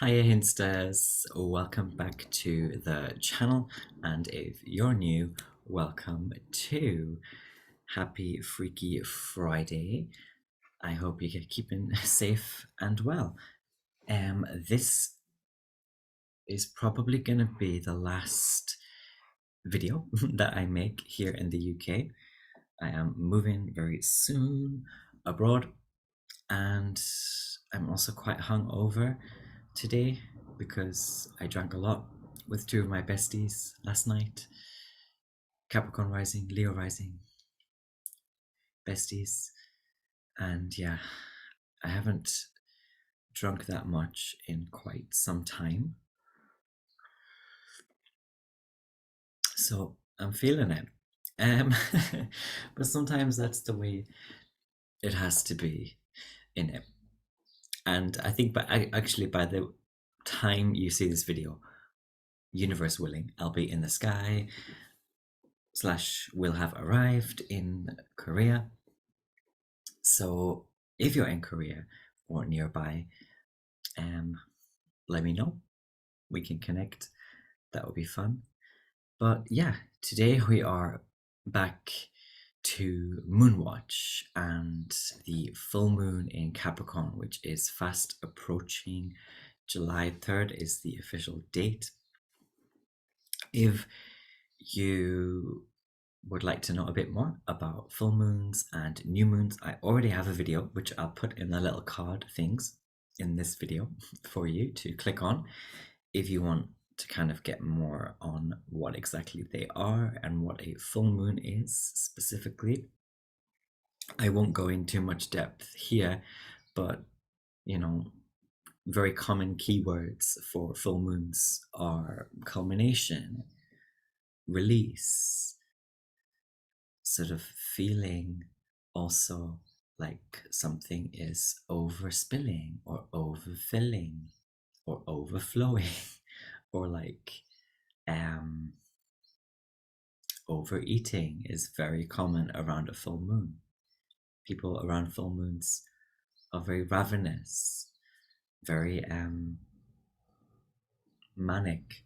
Hiya Hinsters, welcome back to the channel, and if you're new, welcome to Happy Freaky Friday. I hope you're keeping safe and well. This is probably gonna be the last video that I make here in the UK. I am moving very soon abroad, and I'm also quite hungover today because I drank a lot with two of my besties last night. Capricorn rising, Leo rising, besties. And yeah, I haven't drunk that much in quite some time. So I'm feeling it. But sometimes that's the way it has to be in it. And I think actually by the time you see this video, universe willing, I'll be in the sky / will have arrived in Korea. So if you're in Korea or nearby, let me know. We can connect. That would be fun. But yeah, today we are back to Moonwatch and the full moon in Capricorn, which is fast approaching. July 3rd is the official date. If you would like to know a bit more about full moons and new moons, I already have a video which I'll put in the little card things in this video for you to click on if you want to kind of get more on what exactly they are and what a full moon is specifically. I won't go into too much depth here, but you know, very common keywords for full moons are culmination, release, sort of feeling also like something is overspilling or overfilling or overflowing or like overeating is very common around a full moon. People around full moons are very ravenous, very manic.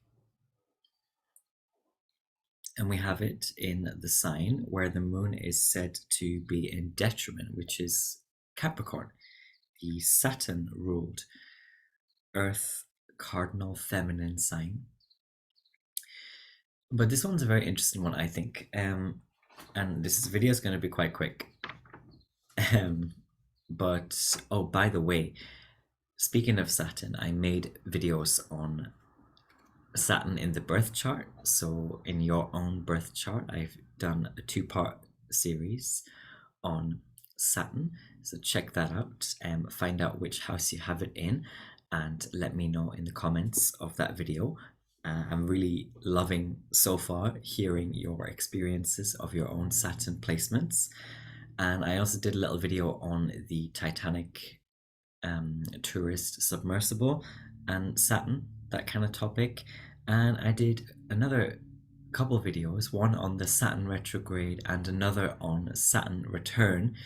And we have it in the sign where the moon is said to be in detriment, which is Capricorn, the Saturn ruled Earth cardinal feminine sign. But this one's a very interesting one, I think. And this video is going to be quite quick. But oh, by the way, speaking of Saturn, I made videos on Saturn in the birth chart. So in your own birth chart, I've done a 2-part series on Saturn. So check that out and find out which house you have it in and let me know in the comments of that video. I'm really loving so far hearing your experiences of your own Saturn placements. And I also did a little video on the Titanic tourist submersible and Saturn, that kind of topic. And I did another couple videos, one on the Saturn retrograde and another on Saturn return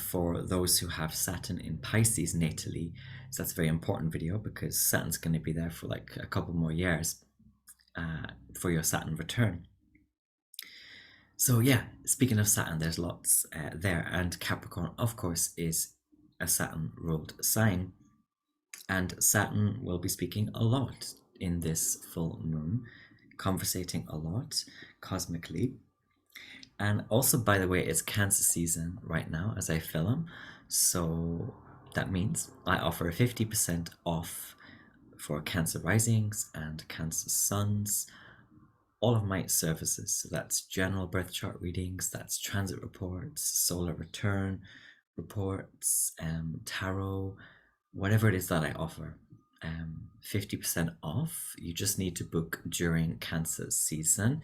for those who have Saturn in Pisces natally. So that's a very important video because Saturn's going to be there for like a couple more years for your Saturn return. So yeah, speaking of Saturn, there's lots there, and Capricorn, of course, is a Saturn-ruled sign, and Saturn will be speaking a lot in this full moon, conversating a lot cosmically. And also, by the way, it's Cancer season right now as I film, so that means I offer 50% off for Cancer risings and Cancer suns, all of my services. So that's general birth chart readings, that's transit reports, solar return reports, tarot, whatever it is that I offer. 50% off. You just need to book during Cancer season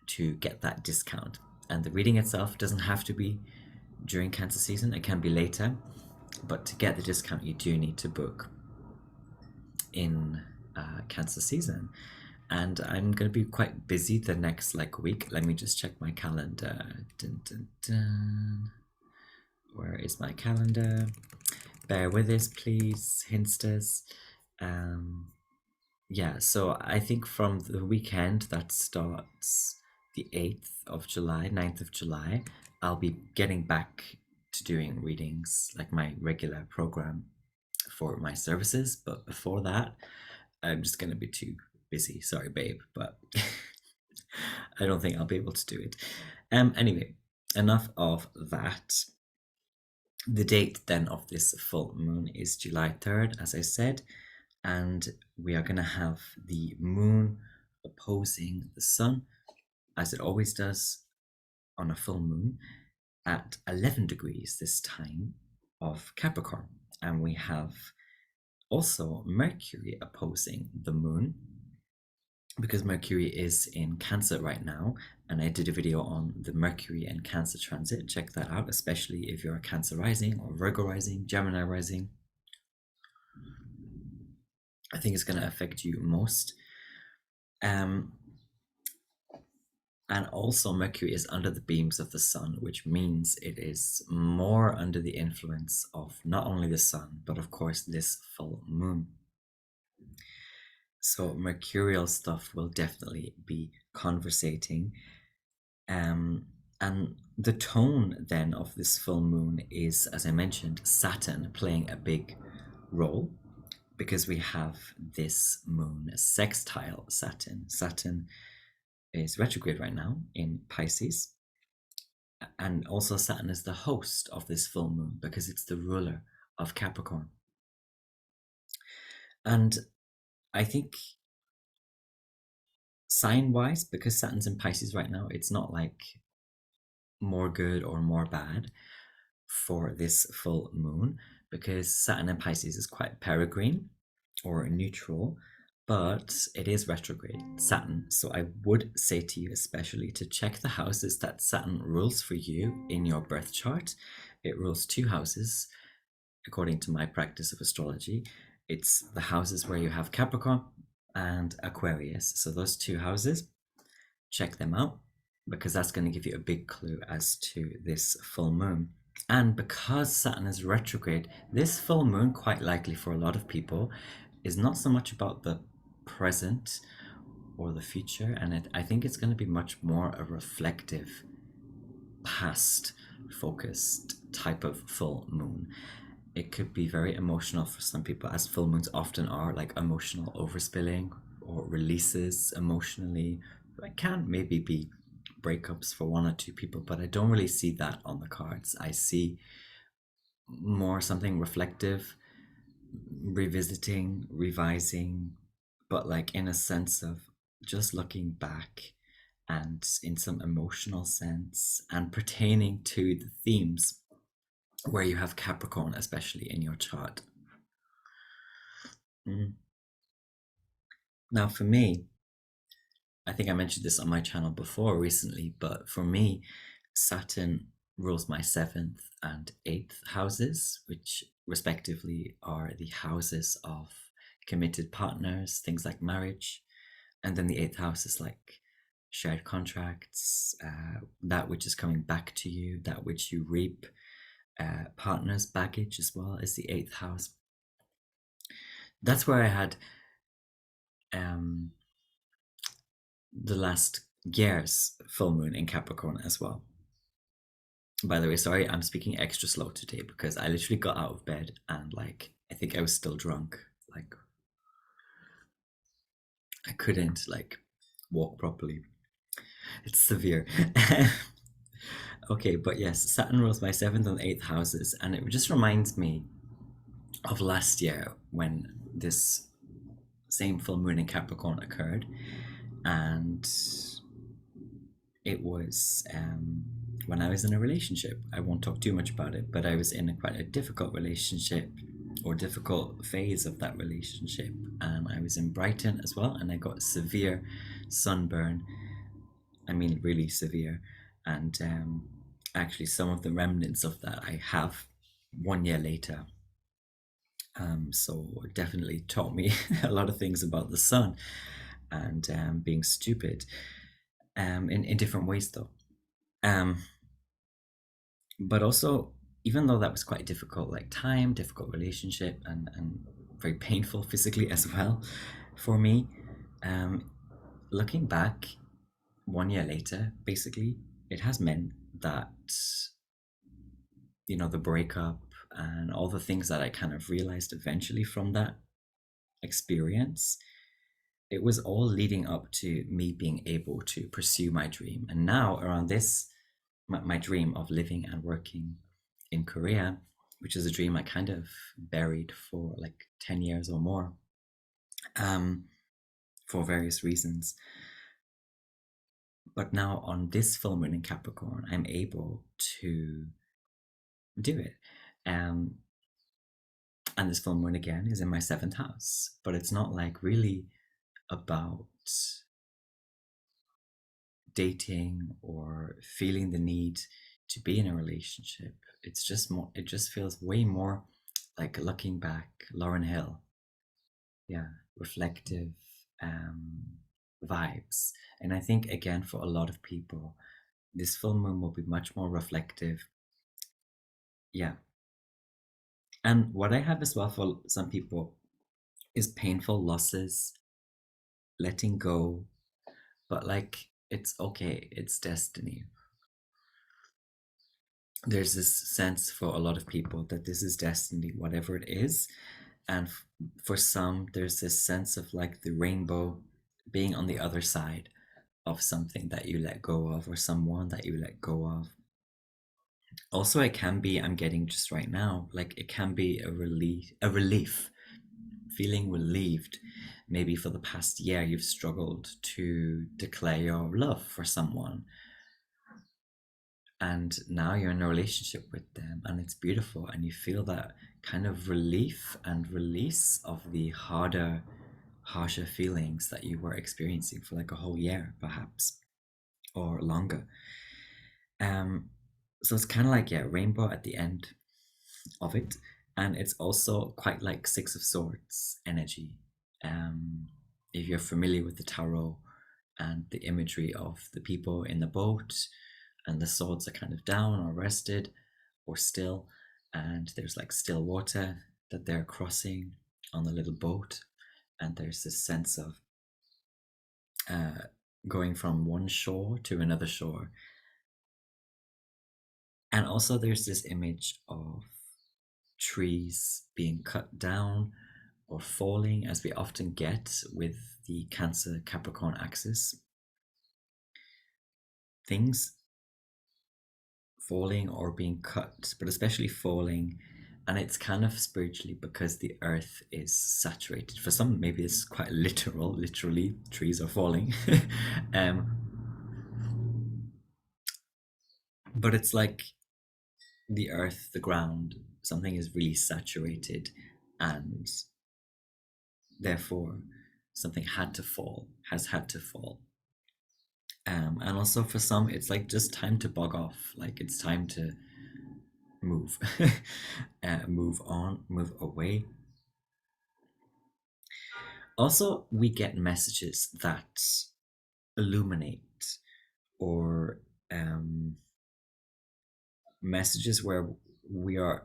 to get that discount. And the reading itself doesn't have to be during Cancer season, it can be later, but to get the discount you do need to book in Cancer season. And I'm going to be quite busy the next week. Let me just check my calendar. Dun, dun, dun. Where is my calendar? Bear with us, please, Hinsters. Um, yeah, so I think from the weekend that starts the 8th of July, 9th of July, I'll be getting back to doing readings, like my regular program for my services. But before that, I'm just going to be too busy. Sorry, babe, but I don't think I'll be able to do it. Anyway, enough of that. The date then of this full moon is July 3rd, as I said, and we are going to have the moon opposing the sun, as it always does on a full moon, at 11 degrees this time of Capricorn. And we have also Mercury opposing the moon, because Mercury is in Cancer right now, and I did a video on the Mercury and Cancer transit. Check that out, especially if you're a Cancer rising or Virgo rising, Gemini rising. I think it's going to affect you most. And also Mercury is under the beams of the sun, which means it is more under the influence of not only the sun, but of course this full moon. So mercurial stuff will definitely be conversating. And the tone then of this full moon is, as I mentioned, Saturn playing a big role, because we have this moon sextile Saturn. Saturn is retrograde right now in Pisces, and also Saturn is the host of this full moon because it's the ruler of Capricorn. And I think sign-wise, because Saturn's in Pisces right now, it's not like more good or more bad for this full moon, because Saturn in Pisces is quite peregrine or neutral, but it is retrograde Saturn. So I would say to you especially to check the houses that Saturn rules for you in your birth chart. It rules 2 houses according to my practice of astrology. It's the houses where you have Capricorn and Aquarius. So those 2 houses, check them out, because that's going to give you a big clue as to this full moon. And because Saturn is retrograde, this full moon, quite likely for a lot of people, is not so much about the present or the future, and I think it's going to be much more a reflective, past focused type of full moon. It could be very emotional for some people, as full moons often are, like emotional overspilling or releases emotionally. It can maybe be breakups for 1 or 2 people, but I don't really see that on the cards. I see more something reflective, revisiting, revising, but like in a sense of just looking back and in some emotional sense and pertaining to the themes where you have Capricorn, especially in your chart. Now, for me, I think I mentioned this on my channel before recently, but for me, Saturn rules my 7th and 8th houses, which respectively are the houses of committed partners, things like marriage. And then the 8th house is like shared contracts, that which is coming back to you, that which you reap. Partners' baggage as well is the 8th house. That's where I had the last year's full moon in Capricorn as well. By the way, sorry, I'm speaking extra slow today because I literally got out of bed and like I think I was still drunk. Like I couldn't like walk properly. It's severe. Okay, but yes, Saturn rules my 7th and 8th houses, and it just reminds me of last year when this same full moon in Capricorn occurred, and it was when I was in a relationship. I won't talk too much about it, but I was in quite a difficult relationship or difficult phase of that relationship, and I was in Brighton as well, and I got severe sunburn. I mean, really severe, and actually some of the remnants of that I have 1 year later. So it definitely taught me a lot of things about the sun and being stupid in different ways though. But also, even though that was quite difficult, like time, difficult relationship, and very painful physically as well for me. Um, Looking back 1 year later, basically, it has meant that, the breakup and all the things that I kind of realized eventually from that experience, it was all leading up to me being able to pursue my dream. And now, around this, my dream of living and working in Korea, which is a dream I kind of buried for like 10 years or more, um, for various reasons. But now, on this full moon in Capricorn, I'm able to do it. Um, and this full moon again is in my seventh house, but it's not like really about dating or feeling the need to be in a relationship. It's just more, it just feels way more like looking back, Lauren Hill. Yeah, reflective um, vibes. And I think, again, for a lot of people, this full moon will be much more reflective. Yeah. And what I have as well for some people is painful losses, letting go, but like it's okay, it's destiny. There's this sense for a lot of people that this is destiny, whatever it is. And for some, there's this sense of like the rainbow being on the other side of something that you let go of or someone that you let go of. Also, it can be, I'm getting just right now, like it can be a relief, feeling relieved. Maybe for the past year, you've struggled to declare your love for someone, and now you're in a relationship with them, and it's beautiful, and you feel that kind of relief and release of the harsher feelings that you were experiencing for like a whole year, perhaps, or longer. Um, so it's kind of like, yeah, rainbow at the end of it, and it's also quite like Six of Swords energy. Um, if you're familiar with the tarot and the imagery of the people in the boat, and the swords are kind of down or rested or still, and there's like still water that they're crossing on the little boat, and there's this sense of uh, going from one shore to another shore. And also, there's this image of trees being cut down or falling, as we often get with the Cancer Capricorn axis. Things falling or being cut, but especially falling. And it's kind of spiritually because the earth is saturated. For some, maybe it's quite literal, literally, trees are falling. um, but it's like the earth, the ground, something is really saturated, and therefore something had to fall, has had to fall. And also for some, it's like just time to bug off. Like it's time to move, move on, move away. Also, we get messages that illuminate, or um, messages where we are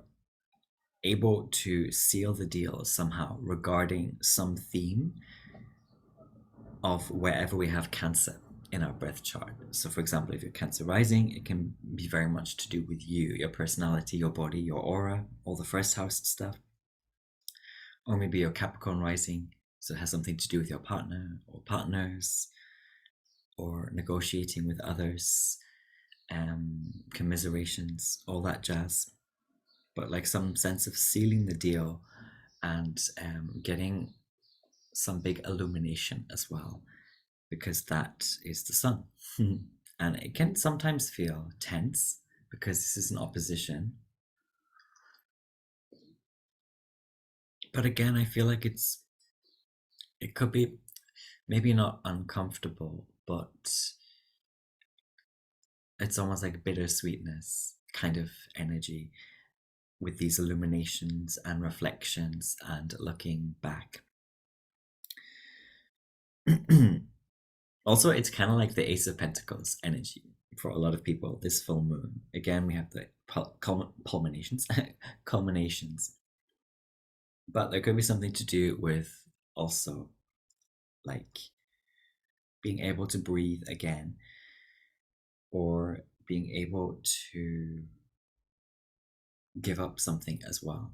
able to seal the deal somehow regarding some theme of wherever we have Cancer in our birth chart. So, for example, if you're Cancer rising, it can be very much to do with you, your personality, your body, your aura, all the first house stuff. Or maybe you're Capricorn rising, so it has something to do with your partner or partners, or negotiating with others, commiserations, all that jazz. But like some sense of sealing the deal and getting some big illumination as well, because that is the sun. And it can sometimes feel tense because this is an opposition. But again, I feel like it could be maybe not uncomfortable, but it's almost like bittersweetness kind of energy with these illuminations and reflections and looking back. Also, it's kind of like the Ace of Pentacles energy for a lot of people. This full moon, again, we have the culminations, culminations. But there could be something to do with also like being able to breathe again, or being able to give up something as well,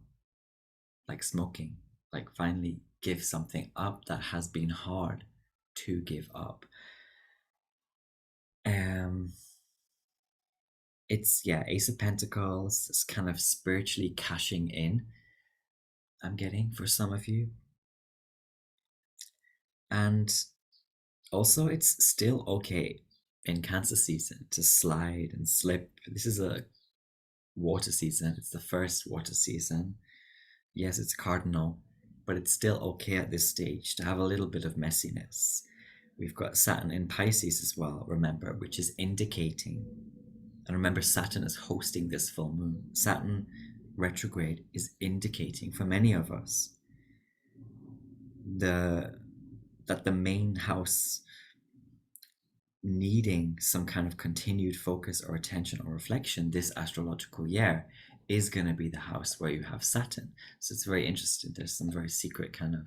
like smoking, like finally give something up that has been hard to give up. Um, it's yeah, Ace of Pentacles. It's kind of spiritually cashing in. I'm getting for some of you, and also it's still okay in Cancer season to slide and slip. This is a water season. It's the first water season. Yes, it's cardinal, but it's still okay at this stage to have a little bit of messiness. We've got Saturn in Pisces as well, remember, which is indicating. And remember, Saturn is hosting this full moon. Saturn retrograde is indicating for many of us the that the main house needing some kind of continued focus or attention or reflection this astrological year is going to be the house where you have Saturn. So it's very interesting. There's some very secret kind of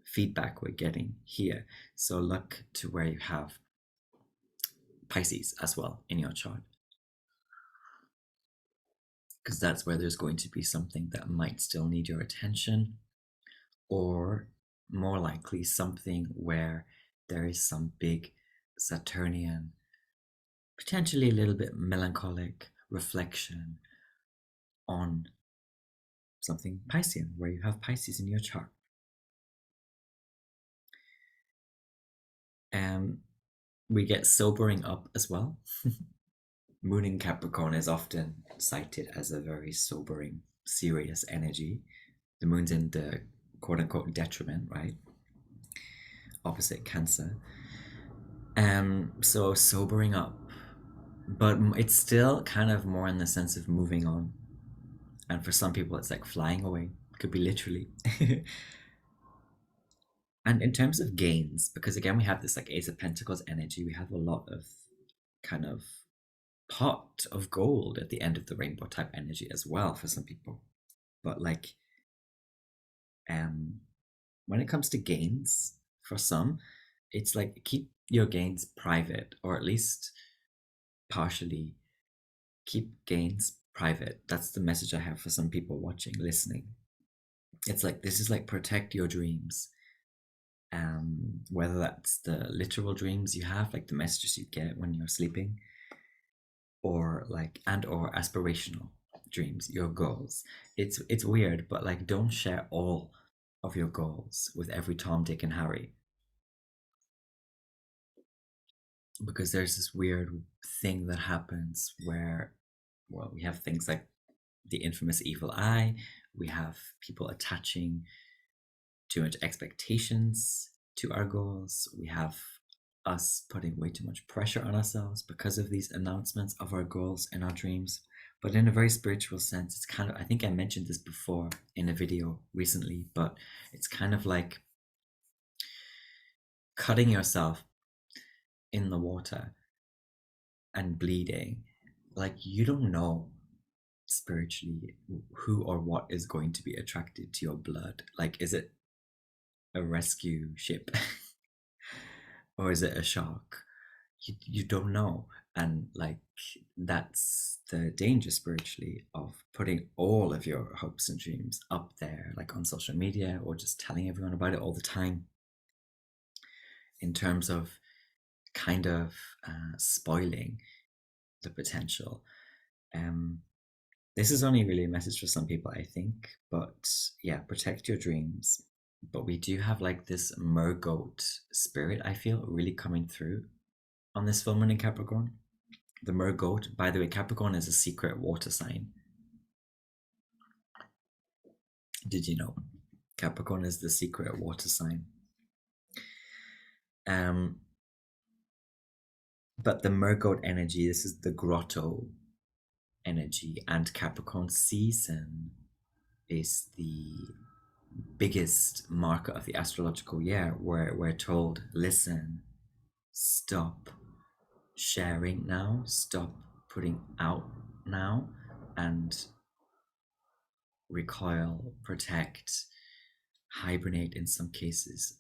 feedback we're getting here. So look to where you have Pisces as well in your chart, because that's where there's going to be something that might still need your attention, or more likely something where there is some big Saturnian, potentially a little bit melancholic reflection on something Piscean, where you have Pisces in your chart. We get sobering up as well. Moon in Capricorn is often cited as a very sobering, serious energy. The moon's in the quote unquote detriment, right? Opposite Cancer. So sobering up, but it's still kind of more in the sense of moving on. And for some people, it's like flying away. Could be literally. And in terms of gains, because again, we have this like Ace of Pentacles energy, we have a lot of kind of pot of gold at the end of the rainbow type energy as well for some people. But like, when it comes to gains, for some, it's like keep your gains private, or at least partially keep gains private. That's the message I have for some people watching, listening. It's like this is like protect your dreams. Whether that's the literal dreams you have, like the messages you get when you're sleeping, or like and or aspirational dreams, your goals. It's weird, but like don't share all of your goals with every Tom, Dick, and Harry, because there's this weird thing that happens where, well, we have things like the infamous evil eye. We have people attaching too much expectations to our goals. We have us putting way too much pressure on ourselves because of these announcements of our goals and our dreams. But in a very spiritual sense, it's kind of, I think I mentioned this before in a video recently, but it's kind of like cutting yourself in the water and bleeding. Like, you don't know spiritually who or what is going to be attracted to your blood. Like, is it a rescue ship or is it a shark? You don't know. And like, that's the danger spiritually of putting all of your hopes and dreams up there, like on social media, or just telling everyone about it all the time, in terms of kind of spoiling the potential. This is only really a message for some people, I think, but yeah, protect your dreams. But we do have like this mergoat spirit, I feel, really coming through on this full moon in Capricorn. The mergoat, by the way, Capricorn is a secret water sign. Did you know? Capricorn is the secret water sign. But the mergoat energy, this is the grotto energy, and Capricorn season is the biggest marker of the astrological year, where we're told, listen, stop sharing now, stop putting out now, and recoil, protect, hibernate in some cases,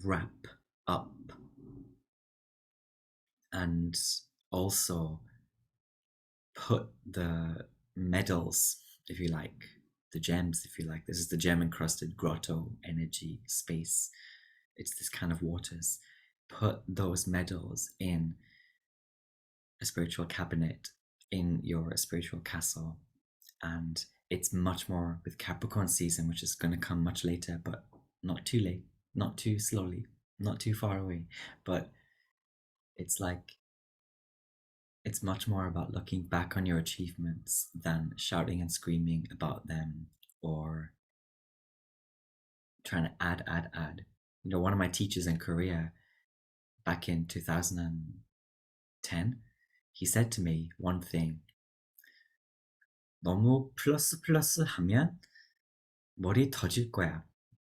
wrap up, and also put the medals, if you like, the gems, if you like. This is the gem encrusted grotto energy space. It's this kind of waters. Put those medals in a spiritual cabinet, in your spiritual castle. And it's much more with Capricorn season, which is going to come much later, but not too late, not too slowly, not too far away. But it's like, it's much more about looking back on your achievements than shouting and screaming about them or trying to add. You know, one of my teachers in Korea back in 2010, he said to me one thing: 너무 플러스 하면 머리 터질 거야.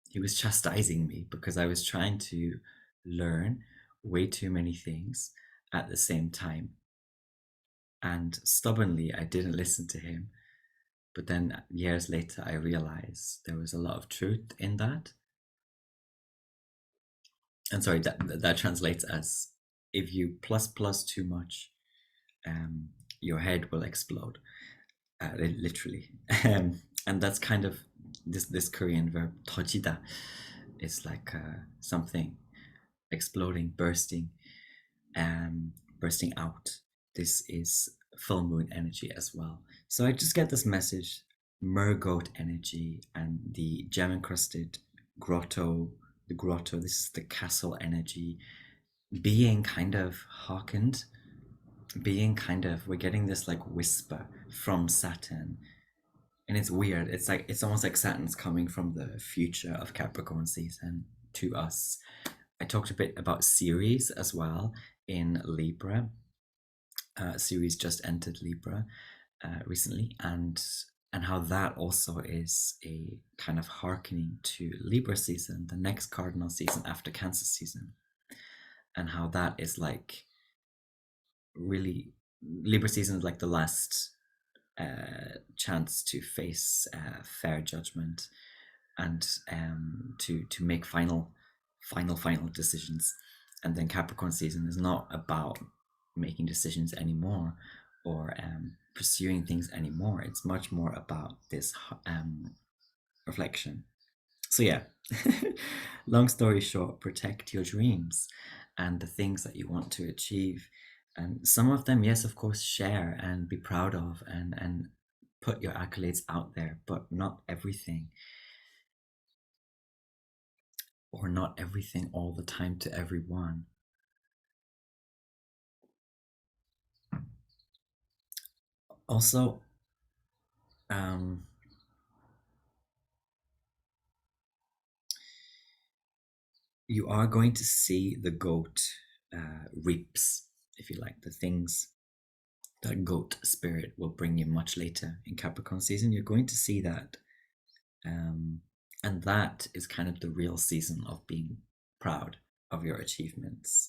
He was chastising me because I was trying to learn way too many things at the same time. And stubbornly, I didn't listen to him. But then years later, I realized there was a lot of truth in that. And sorry, that translates as if you plus too much, your head will explode, literally. And that's kind of this Korean verb 터지다. It's like something exploding, bursting out. This is full moon energy as well. So I just get this message: mergoat energy and the gem encrusted grotto, the grotto. This is the castle energy being kind of hearkened, being kind of, we're getting this like whisper from Saturn. And it's weird. It's like, it's almost like Saturn's coming from the future of Capricorn season to us. I talked a bit about Ceres as well in Libra. Ceres just entered Libra recently, and how that also is a kind of hearkening to Libra season, the next cardinal season after Cancer season, and how that is like really, Libra season is like the last chance to face fair judgment and to make final decisions. And then Capricorn season is not about making decisions anymore or pursuing things anymore. It's much more about this reflection. So yeah, long story short, protect your dreams and the things that you want to achieve. And some of them, yes, of course, share and be proud of and put your accolades out there, but not everything, or not everything all the time to everyone. Also, you are going to see the goat reaps, if you like, the things that goat spirit will bring you much later in Capricorn season. You're going to see that. And that is kind of the real season of being proud of your achievements.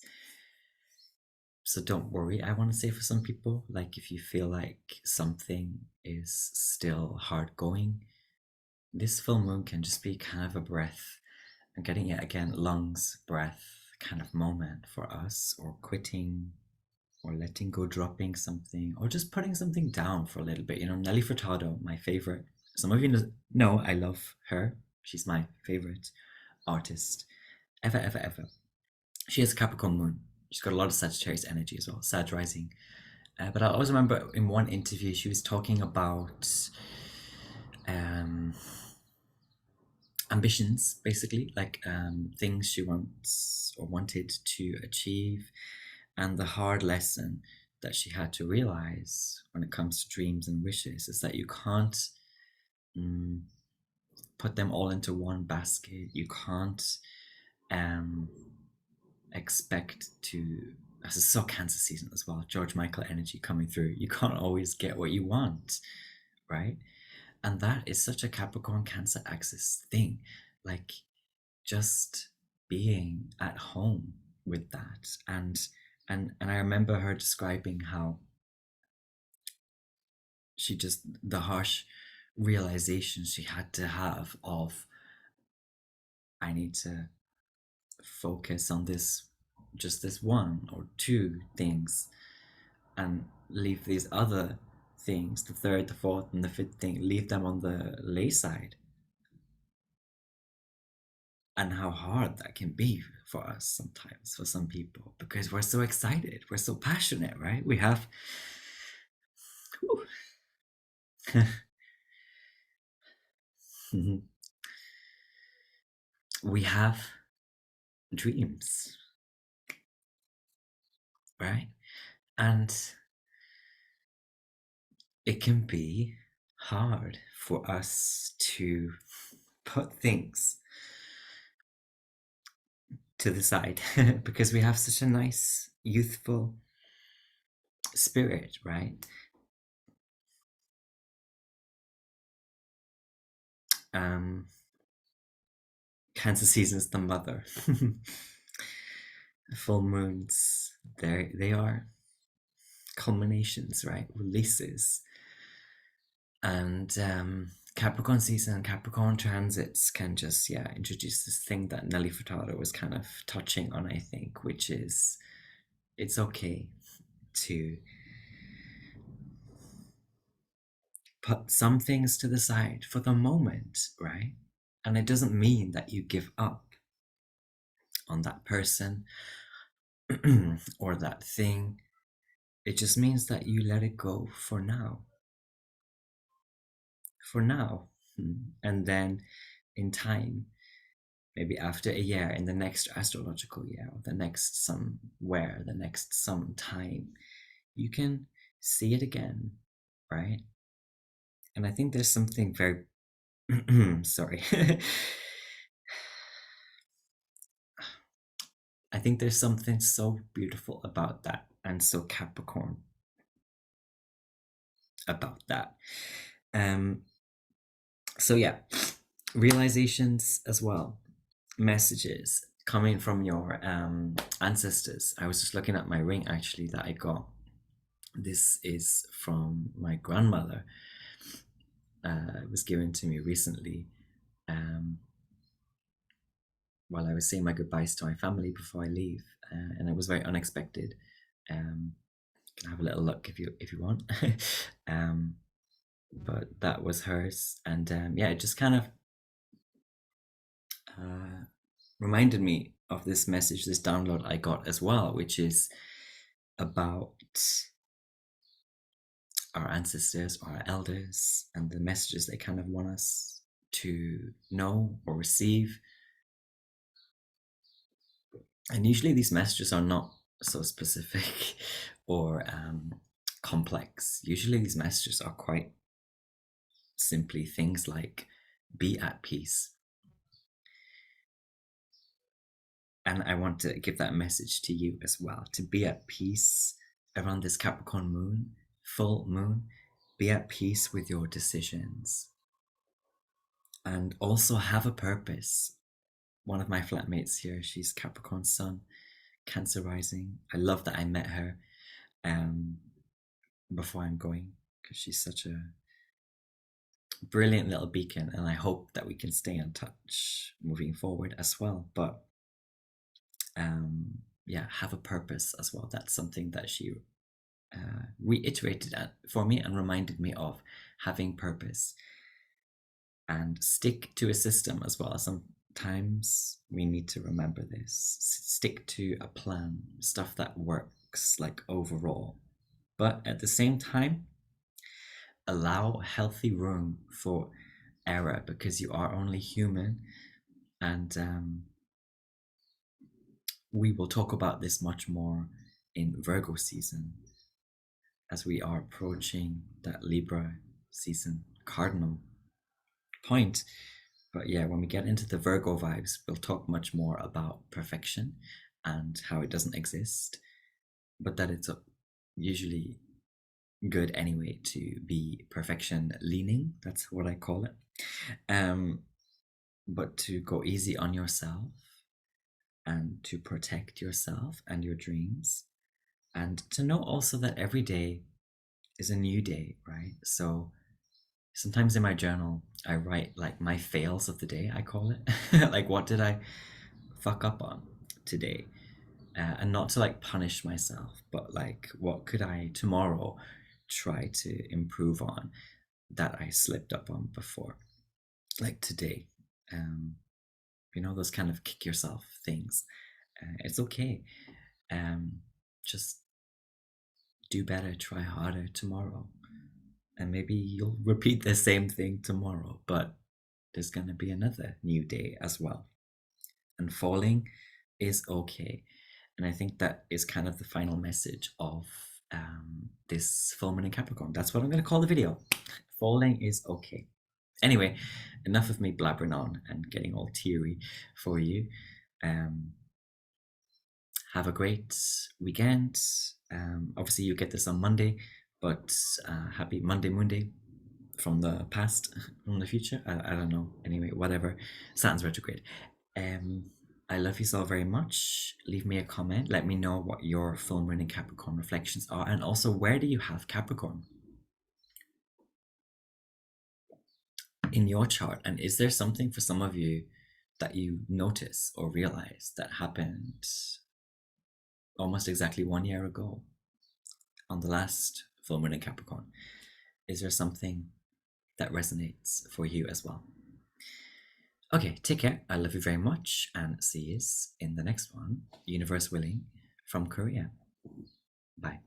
So don't worry. I want to say for some people, like if you feel like something is still hard going, this full moon can just be kind of a breath. I'm getting it again, lungs, breath kind of moment for us, or quitting, or letting go, dropping something, or just putting something down for a little bit. You know, Nelly Furtado, my favorite. Some of you know I love her. She's my favorite artist ever. She has a Capricorn moon. She's got a lot of Sagittarius energy as well, Sag rising. But I always remember in one interview she was talking about ambitions, basically, like things she wants or wanted to achieve, and the hard lesson that she had to realize when it comes to dreams and wishes is that you can't put them all into one basket. You can't expect to, this is so Cancer season as well, George Michael energy coming through. You can't always get what you want, right? And that is such a Capricorn Cancer axis thing, like just being at home with that. And I remember her describing how the harsh realization she had to have of, I need to focus on just this one or two things, and leave these other things, the third, the fourth, and the fifth thing, leave them on the lay side. And how hard that can be for us sometimes, for some people, because we're so excited, we're so passionate, right? We have dreams, right? And it can be hard for us to put things to the side because we have such a nice, youthful spirit, right? Cancer season's the mother. Full moons, they are culminations, right? Releases. And Capricorn season, Capricorn transits can just, yeah, introduce this thing that Nelly Furtado was kind of touching on, I think, which is it's okay to put some things to the side for the moment, right? And it doesn't mean that you give up on that person or that thing. It just means that you let it go for now. For now. And then in time, maybe after a year, in the next astrological year, or the next somewhere, the next some time, you can see it again, right? And I think there's something very sorry. I think there's something so beautiful about that and so Capricorn about that. So yeah, realizations as well, messages coming from your ancestors. I was just looking at my ring actually that I got. This is from my grandmother. It was given to me recently while I was saying my goodbyes to my family before I leave, and it was very unexpected. You can have a little look if you want. But that was hers, and yeah, it just kind of reminded me of this message, this download I got as well, which is about our ancestors or our elders and the messages they kind of want us to know or receive. And usually these messages are not so specific or complex. Usually these messages are quite simply things like be at peace. And I want to give that message to you as well, to be at peace around this Capricorn moon, full moon. Be at peace with your decisions and also have a purpose. One of my flatmates here, she's Capricorn sun, Cancer rising. I love that I met her before I'm going, because she's such a brilliant little beacon, and I hope that we can stay in touch moving forward as well. But yeah, have a purpose as well. That's something that she reiterated for me and reminded me of, having purpose, and stick to a system as well. Sometimes we need to remember this. Stick to a plan, stuff that works, like overall. But at the same time, allow healthy room for error, because you are only human. And we will talk about this much more in Virgo season, as we are approaching that Libra season cardinal point. But yeah, when we get into the Virgo vibes, we'll talk much more about perfection and how it doesn't exist, but that it's usually good anyway to be perfection leaning. That's what I call it. But to go easy on yourself and to protect yourself and your dreams, and to know also that every day is a new day, right? So sometimes in my journal, I write like my fails of the day, I call it. Like, what did I fuck up on today? And not to like punish myself, but like, what could I tomorrow try to improve on that I slipped up on before? Like today, um, those kind of kick yourself things. It's okay. Um, just do better, try harder tomorrow. And maybe you'll repeat the same thing tomorrow, but there's going to be another new day as well. And falling is okay. And I think that is kind of the final message of this full moon in Capricorn. That's what I'm going to call the video. Falling is okay. Anyway, enough of me blabbering on and getting all teary for you. Have a great weekend. Obviously, you get this on Monday, but happy Monday, Moonday from the past, from the future. I don't know. Anyway, whatever. Saturn's retrograde. I love you so very much. Leave me a comment. Let me know what your full moon and Capricorn reflections are, and also where do you have Capricorn in your chart? And is there something for some of you that you notice or realize that happened almost exactly 1 year ago on the last full moon in Capricorn? Is there something that resonates for you as well? Okay, take care. I love you very much and see you in the next one. Universe willing, from Korea. Bye.